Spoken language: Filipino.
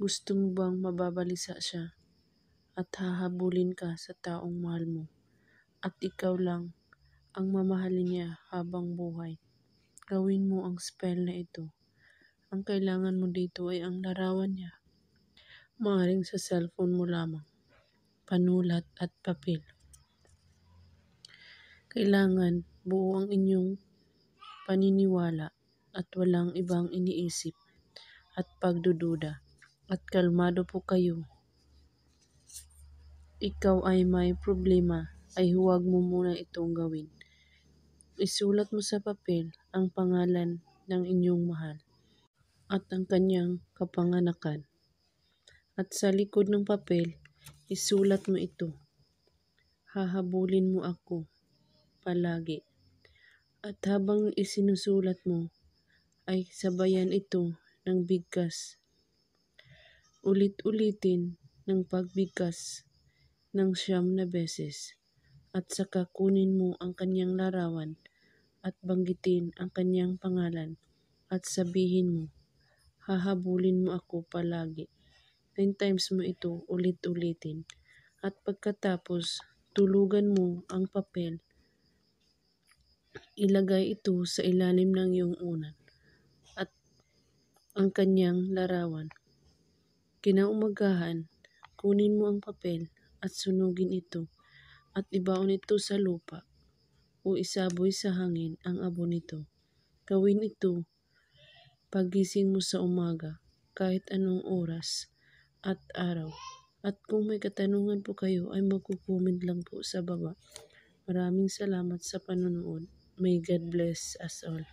Gusto mo bang mababalisa siya at hahabulin ka sa taong mahal mo at ikaw lang ang mamahalin niya habang buhay? Gawin mo ang spell na ito. Ang kailangan mo dito ay ang larawan niya. Maaaring sa cellphone mo lamang, panulat at papel. Kailangan buo ang inyong paniniwala at walang ibang iniisip at pagdududa. At kalmado po kayo. Ikaw ay may problema ay huwag mo muna itong gawin. Isulat mo sa papel ang pangalan ng inyong mahal at ang kanyang kapanganakan. At sa likod ng papel, isulat mo ito. Hahabulin mo ako palagi. At habang isinusulat mo, ay sabayan ito ng bigkas. Ulit-ulitin ng pagbigkas ng 9 na beses. At saka kunin mo ang kanyang larawan at banggitin ang kanyang pangalan at sabihin mo, hahabulin mo ako palagi. 9 times mo ito ulit-ulitin. At pagkatapos, tulugan mo ang papel. Ilagay ito sa ilalim ng iyong unan at ang kanyang larawan. Kinaumagahan, kunin mo ang papel at sunugin ito at ibaon ito sa lupa o isaboy sa hangin ang abo nito. Gawin ito pagising mo sa umaga kahit anong oras at araw. At kung may katanungan po kayo ay magko-comment lang po sa baba. Maraming salamat sa panonood. May God bless us all.